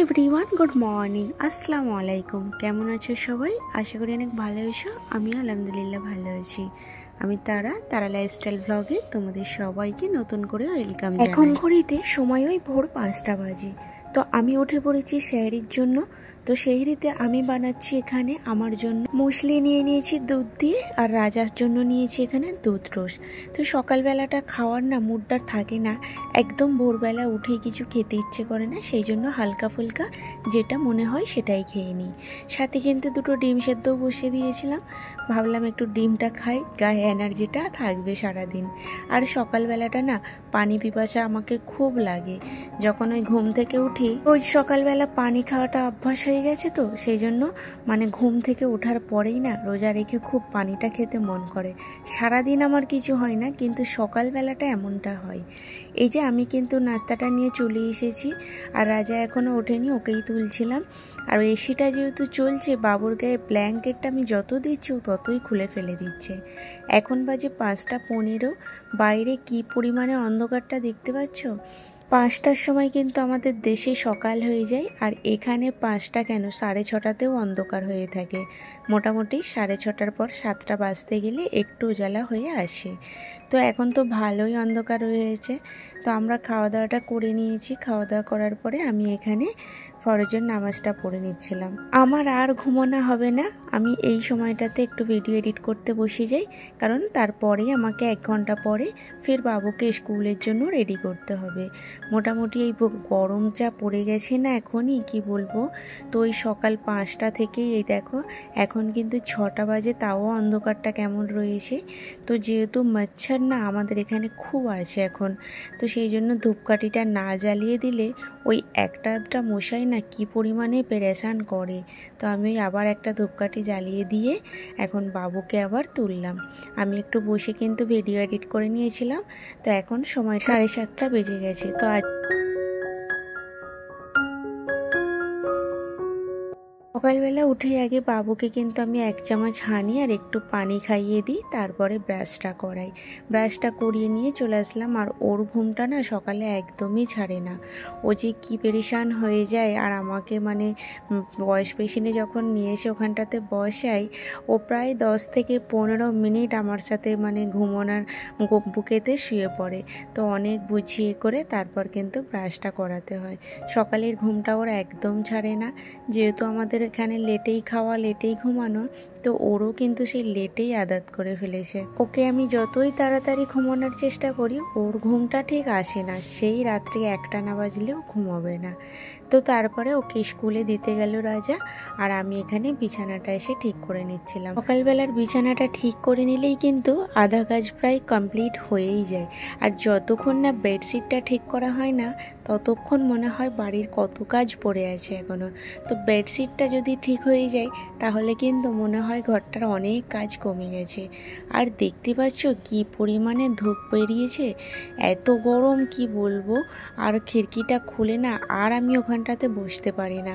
Everyone, good morning, আসসালামু আলাইকুম। কেমন আছো সবাই? আশা করি অনেক ভালো আছো। আমিও আলহামদুলিল্লাহ ভালো আছি। আমি তারা লাইফস্টাইল ব্লগে তোমাদের সবাইকে নতুন করে ওয়েলকাম জানাই। এখন ঘড়িতে সময় ওই ভোর 5টা বাজে। তো আমি উঠে পড়েছি সেহরির জন্য। তো সেহরিতে আমি বানাচ্ছি এখানে আমার জন্য মুসলি নিয়ে নিয়েছি দুধ দিয়ে, আর রাজার জন্য নিয়েছি এখানে দুধ রোস্ট। তো সকালবেলাটা খাওয়ার না মুডটা থাকে না, একদম ভোরবেলা উঠেই কিছু খেতে ইচ্ছে করে না, সেই জন্য হালকা ফুলকা যেটা মনে হয় সেটাই খেয়ে নিই। সাথে কিন্তু দুটো ডিম সেদ্ধও বসিয়ে দিয়েছিলাম, ভাবলাম একটু ডিমটা খাই, গায়ে এনার্জিটা থাকবে সারাদিন। আর সকালবেলাটা না পানি পিপাসা আমাকে খুব লাগে। যখন ওই ঘুম থেকে উঠি, ওই সকালবেলা পানি খাওয়াটা অভ্যাস হয়ে গেছে, তো সেই জন্য মানে ঘুম থেকে ওঠার পরেই না রোজা রেখে খুব পানিটা খেতে মন করে। সারাদিন আমার কিছু হয় না, কিন্তু সকালবেলাটা এমনটা হয়। এই যে আমি কিন্তু নাস্তাটা নিয়ে চলে এসেছি, আর রাজা এখনও ওঠেনি, ওকেই তুলছিলাম। আর এসিটা যেহেতু চলছে, বাবুর গায়ে ব্ল্যাঙ্কেটটা আমি যত দিচ্ছি ও ততই খুলে ফেলে দিচ্ছে। এখন বাজে 5টা 15, বাইরে কি পরিমাণে অন্ধকারটা দেখতে পাচ্ছ। 5টার সময় কিন্তু আমাদের দেশে সকাল হয়ে যায়, আর এখানে 5টা কেন 6:30তেও অন্ধকার হয়ে থাকে। মোটামুটি 6:30টার পর 7টা বাজতে গেলে একটু উজালা হয়ে আসে। তো এখন তো ভালোই অন্ধকার হয়েছে। তো আমরা খাওয়া দাওয়াটা করে নিয়েছি। খাওয়া দাওয়া করার পরে আমি এখানে ফরজের নামাজটা পড়ে নিচ্ছিলাম। আমার আর ঘুমানো হবে না, আমি এই সময়টাতে একটু ভিডিও এডিট করতে বসে যাই, কারণ তারপরেই আমাকে 1 ঘন্টা পরে ফের বাবুকে স্কুলের জন্য রেডি করতে হবে। মোটামুটি এই গরম যা পড়ে গেছে না এখনই, কি বলবো। তো ওই সকাল 5টা থেকেই এই দেখো এখন কিন্তু 6টা বাজে, তাও অন্ধকারটা কেমন রয়েছে। তো যেহেতু মচ্ছর না আমাদের এখানে খুব আছে এখন, তো সেই জন্য ধূপকাঠিটা না জ্বালিয়ে দিলে ওই একটা মশাই না কি পরিমাণে পেরেশান করে। তো আমি আবার একটা ধূপকাঠি জ্বালিয়ে দিয়ে এখন বাবুকে আবার তুললাম। আমি একটু বসে কিন্তু ভিডিও এডিট করে নিয়েছিলাম। তো এখন সময় 7:30 বেজে গেছে। তো সকালবেলা উঠে আগে বাবুকে কিন্তু আমি 1 চামচ হানি আর একটু পানি খাইয়ে দিই, তারপরে ব্রাশটা করাই। ব্রাশটা করিয়ে নিয়ে চলে আসলাম। আর ওর ঘুমটা না সকালে একদমই ছাড়ে না, ও যে কি পেরেশান হয়ে যায়। আর আমাকে মানে বয়স পেশেন্টে যখন নিয়ে এসে ওখানটাতে বসাই, ও প্রায় 10 থেকে 15 মিনিট আমার সাথে মানে ঘুমোনার বুকেতে শুয়ে পড়ে। তো অনেক বুঝিয়ে করে তারপর কিন্তু ব্রাশটা করাতে হয়। সকালের ঘুমটা ওর একদম ছাড়ে না, যেহেতু আমাদের এখানে লেটেই খাওয়া লেটেই ঘুমানো, তো ওরও কিন্তু সেই লেটেই আদত করে ফেলেছে। ওকে আমি যতই তাড়াতাড়ি ঘুমানোর চেষ্টা করি, ওর ঘুমটা ঠিক আসে না, সেই রাত্রি 1টা না বাজলেও ঘুমাবে না। তো তারপরে ওকে স্কুলে দিতে গেল রাজা, আর আমি এখানে বিছানাটা এসে ঠিক করে নিচ্ছিলাম। সকালবেলার বিছানাটা ঠিক করে নিলেই কিন্তু আধা কাজ প্রায় কমপ্লিট হয়েই যায়। আর যতক্ষণ না বেডশিটটা ঠিক করা হয় না, ততক্ষণ মনে হয় বাড়ির কত কাজ পড়ে আছে এখনো। তো বেডশিটটা যদি ঠিক হয়ে যায়, তাহলে কিন্তু মনে হয় ঘরটার অনেক কাজ কমে গেছে। আর দেখতে পাচ্ছ কি পরিমাণে ধূপ বেরিয়েছে, এত গরম কি বলবো। আর খিড়কিটা খুলে না আর আমি ওখানটাতে বসতে পারি না।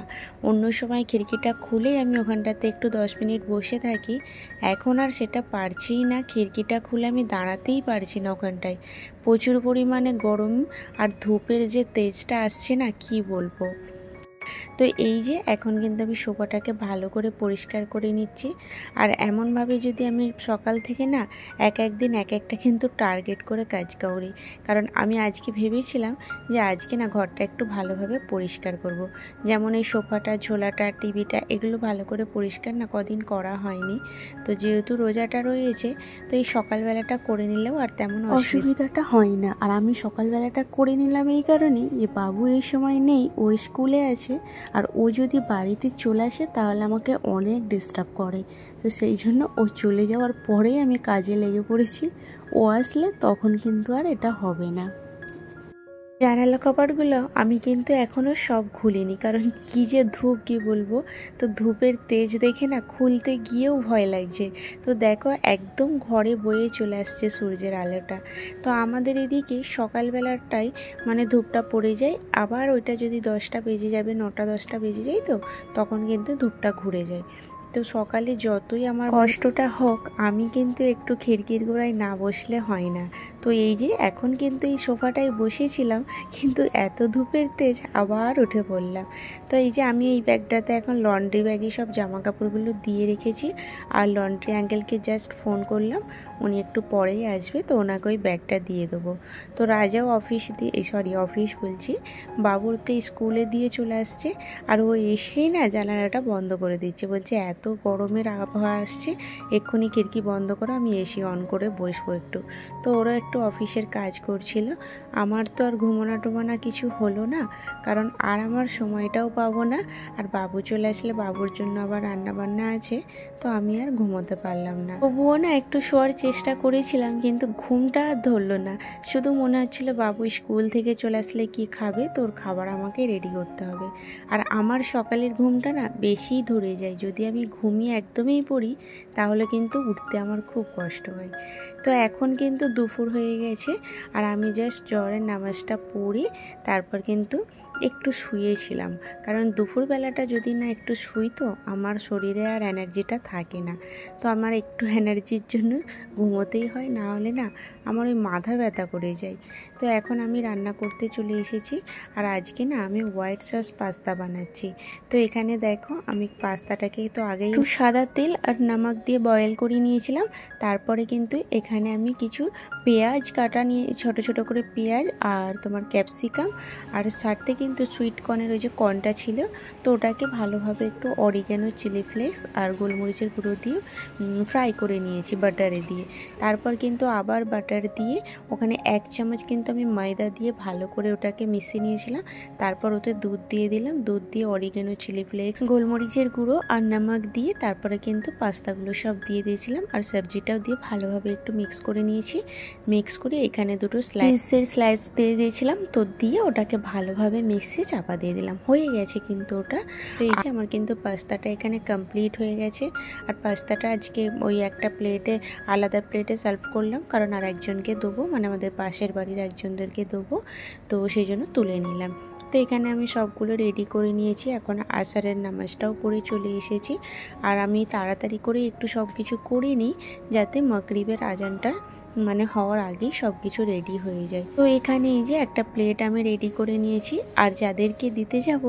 অন্য সময় খিড়কিটা খুলে আমি ওখানটাতে একটু 10 মিনিট বসে থাকি, এখন আর সেটা পারছিই না। খিড়কিটা খুলে আমি দাঁড়াতেই পারছি না ওখানটায়, প্রচুর পরিমাণে গরম। আর ধূপের যে তেজটা আসছে না, কি বলবো। তো এই যে এখন কিন্তু আমি সোফাটাকে ভালো করে পরিষ্কার করে নিচ্ছি। আর এমনভাবে যদি আমি সকাল থেকে না একদিন একটা কিন্তু টার্গেট করে কাজ করি, কারণ আমি আজকে ভেবেছিলাম যে আজকে না ঘরটা একটু ভালোভাবে পরিষ্কার করব। যেমন এই সোফাটা, ঝোলাটা, টিভিটা, এগুলো ভালো করে পরিষ্কার না কদিন করা হয়নি। তো যেহেতু রোজাটা রয়েছে, তো এই সকালবেলাটা করে নিলেও আর তেমন অসুবিধাটা হয় না। আর আমি সকালবেলাটা করে নিলাম এই কারণেই যে বাবু এই সময় নেই, ও স্কুলে আছে। আর ও যদি বাড়িতে চলে আসে তাহলে আমাকে অনেক ডিস্টার্ব করে। তো সেই জন্য ও চলে যাওয়ার পরেই আমি কাজে লেগে পড়েছি। ও আসলে তখন কিন্তু আর এটা হবে না। জানালা কপাটগুলো আমি কিন্তু এখনও সব খুলিনি, কারণ কি যে ধূপ, কি বলবো। তো ধূপের তেজ দেখে না খুলতে গিয়েও ভয় লাগছে। তো দেখো একদম ঘরে বয়ে চলে আসছে সূর্যের আলোটা। তো আমাদের এদিকে সকালবেলাটাই মানে ধূপটা পড়ে যায়, আবার ওইটা যদি 10টা বেজে যাবে, 9টা 10টা বেজে যায়, তো তখন কিন্তু ধূপটা ঘুরে যায়। তো সকালে যতই আমার কষ্টটা হোক আমি কিন্তু একটু খিড়কির গোড়ায় না বসলে হয় না। তো এই যে এখন কিন্তু এই সোফাটায় বসেছিলাম, কিন্তু এত ধূপের তেজ আবার উঠে পড়লাম। তো এই যে আমি এই ব্যাগটাতে এখন লন্ড্রি ব্যাগে সব জামা কাপড়গুলো দিয়ে রেখেছি, আর লন্ড্রি আঙ্কেলকে জাস্ট ফোন করলাম, উনি একটু পরেই আসবে, তো ওনাকে ওই ব্যাগটা দিয়ে দেবো। তো রাজাও অফিস বলছি, বাবুরকে স্কুলে দিয়ে চলে আসছে, আর ও এসেই না জানালাটা বন্ধ করে দিচ্ছে, বলছে এত গরমের আবহাওয়া আসছে, এক্ষুনি খিড়কি বন্ধ করো, আমি এসি অন করে বসবো একটু। তো ওরা একটু অফিসের কাজ করছিল। আমার তো আর ঘুমানো কিছু হলো না, কারণ আর আমার সময়টাও পাবো না, আর বাবু চলে আসলে বাবুর জন্য আবার রান্নাবান্না আছে, তো আমি আর ঘুমোতে পারলাম না। তবুও না একটু শোয়ার চেষ্টা করেছিলাম, কিন্তু ঘুমটা আর ধরলো না। শুধু মনে হচ্ছিল বাবু স্কুল থেকে চলে আসলে কি খাবে, তোর খাবার আমাকে রেডি করতে হবে। আর আমার সকালের ঘুমটা না বেশিই ধরে যায়, যদি আমি ঘুমিয়ে একদমই পড়ি তাহলে কিন্তু উঠতে আমার খুব কষ্ট হয়। তো এখন কিন্তু দুপুর হয়ে গেছে, আর আমি জাস্ট জহরের নামাজটা পড়ে তারপর কিন্তু একটু শুয়েছিলাম, কারণ দুপুরবেলাটা যদি না একটু শুই তো আমার শরীরে আর এনার্জিটা থাকে না। তো আমার একটু এনার্জির জন্য ঘুমোতেই হয়, না হলে না আমার ওই মাথা ব্যথা করে যায়। তো এখন আমি রান্না করতে চলে এসেছি, আর আজকে না আমি হোয়াইট সস পাস্তা বানাচ্ছি। তো এখানে দেখো আমি পাস্তাটাকে তো আগেই একটু সাদা তেল আর নমক দিয়ে বয়েল করে নিয়েছিলাম। তারপরে কিন্তু এখানে আমি কিছু পেঁয়াজ কাটা নিয়ে, ছোট ছোট করে পেঁয়াজ আর তোমার ক্যাপসিকাম, আর সাথে কিন্তু সুইট কর্নের ওই যে কর্নটা ছিল, তো ওটাকে ভালোভাবে একটু অরিগ্যানো, চিলি ফ্লেক্স আর গোলমরিচের গুঁড়ো দিয়ে ফ্রাই করে নিয়েছি বাটারে দিয়ে। তারপর কিন্তু আবার বাটার দিয়ে ওখানে 1 চামচ কিন্তু আমি ময়দা দিয়ে ভালো করে ওটাকে মিশিয়ে নিয়েছিলাম। তারপর ওতে দুধ দিয়ে দিলাম, দুধ দিয়ে অরিগ্যানো, চিলি ফ্লেক্স, গোলমরিচের গুঁড়ো আর নমক দিয়ে তারপরে কিন্তু পাস্তাগুলো সব দিয়ে দিয়েছিলাম, আর সবজিটাও দিয়ে ভালোভাবে একটু মিক্স করে নিয়েছি। মিক্স করে এখানে দুটো চিজের স্লাইস দিয়ে দিয়েছিলাম, তো দিয়ে ওটাকে ভালোভাবে মিক্সে চাপা দিয়ে দিলাম। হয়ে গেছে কিন্তু ওটা। তো এই যে আমার কিন্তু পাস্তাটা এখানে কমপ্লিট হয়ে গেছে, আর পাস্তাটা আজকে ওই একটা প্লেটে, আলাদা প্লেটে সার্ভ করলাম, কারণ আর একজনকে দেবো, মানে আমাদের পাশের বাড়ির একজনদেরকে দেবো, তো সেই জন্য তুলে নিলাম। তো এখানে আমি সবগুলো রেডি করে নিয়েছি, এখন আসরের নামাজটাও পড়ে চলে এসেছি। আর আমি তাড়াতাড়ি করে একটু সব কিছু করে নিই, যাতে মাগরিবের আজানটা মানে হওয়ার আগেই সব কিছু রেডি হয়ে যায়। তো এখানে এই যে একটা প্লেট আমি রেডি করে নিয়েছি, আর যাদেরকে দিতে যাব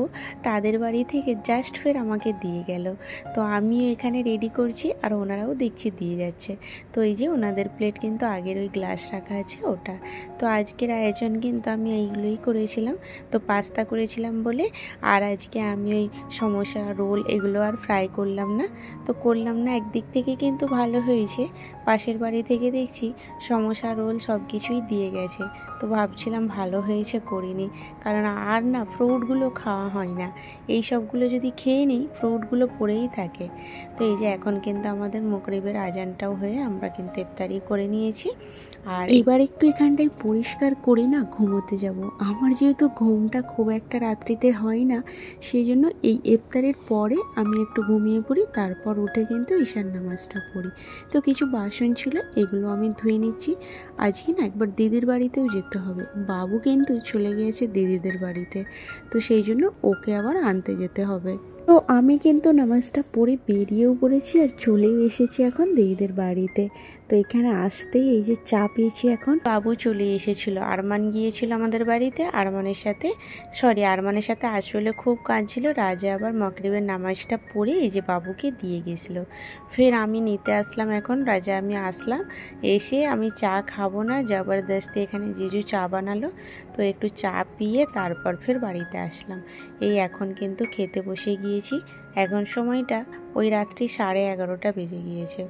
তাদের বাড়ি থেকে জাস্ট ফের আমাকে দিয়ে গেল। তো আমিও এখানে রেডি করছি, আর ওনারাও দেখছি দিয়ে যাচ্ছে। তো এই যে ওনাদের প্লেট কিন্তু আগের ওই গ্লাস রাখা আছে ওটা। তো আজকের আয়োজন কিন্তু আমি এইগুলোই করেছিলাম। তো পাস্তা করেছিলাম বলে, আর আজকে আমি ওই সমোসা, রোল এগুলো আর ফ্রাই করলাম না। তো করলাম না, একদিক থেকে কিন্তু ভালো হয়েছে, পাশের বাড়ি থেকে দেখছি সমোসা, রোল সব কিছুই দিয়ে গেছে। তো ভাবছিলাম ভালো হয়েছে করিনি, কারণ আর না ফ্রুটগুলো খাওয়া হয় না, এই সবগুলো যদি খেয়ে নিই ফ্রুটগুলো পড়েই থাকে। তো এই যে এখন কিন্তু আমাদের মাগরিবের আজানটাও হয়ে আমরা কিন্তু ইফতারি করে নিয়েছি, আর এবার একটু এখানটায় পরিষ্কার করে না ঘুমোতে যাব। আমার যেহেতু ঘুমটা খুব একটা রাত্রিতে হয় না, সেই জন্য এই ইফতারের পরে আমি একটু ঘুমিয়ে পড়ি, তারপর উঠে কিন্তু ঈশার নামাজটা পড়ি। তো কিছু বাসন ছিল, এগুলো আমি ধুয়ে নিচ্ছি। আজকে না একবার দিদির বাড়িতেও যেতে হবে, বাবু কিন্তু চলে গিয়েছে দিদিদের বাড়িতে, তো সেই জন্য ওকে আবার আনতে যেতে হবে। তো আমি কিন্তু নামাজটা পড়ে বেরিয়েও পড়েছি, আর চলেও এসেছি এখন দিদিদের বাড়িতে। তো এখানে আসতেই এই যে চা পেয়েছি, এখন বাবু চলে এসেছিল, আরমান গিয়েছিল আমাদের বাড়িতে, আরমানের সাথে আসলে খুব কাঁদছিল। রাজা আবার মাগরিবের নামাজটা পড়ে এই যে বাবুকে দিয়ে গেছিলো। ফের আমি নিতে আসলাম, এখন রাজা আমি আসলাম, এসে আমি চা খাবো না, জবরদস্তি এখানে জিজু চা বানালো, তো একটু চা পিয়ে তারপর ফের বাড়িতে আসলাম। এই এখন কিন্তু খেতে বসে গিয়েছি, এখন সময়টা ওই রাত্রি 11:30 বেজে গিয়েছে।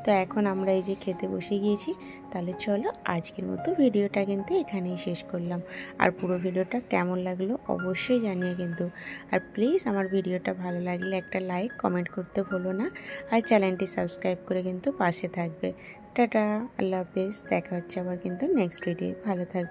তো এখন আমরা এই যে খেতে বসে গিয়েছি। তাহলে চলো আজকের মতো ভিডিওটা কিন্তু এখানেই শেষ করলাম। আর পুরো ভিডিওটা কেমন লাগলো অবশ্যই জানিয়ে কিন্তু, আর প্লিজ আমার ভিডিওটা ভালো লাগলে একটা লাইক কমেন্ট করতে ভুলো না, আর চ্যানেলটি সাবস্ক্রাইব করে কিন্তু পাশে থাকবে। টাটা, আল্লাহ হাফেজ, দেখা হচ্ছে আবার কিন্তু নেক্সট ভিডিও। ভালো থাকবে।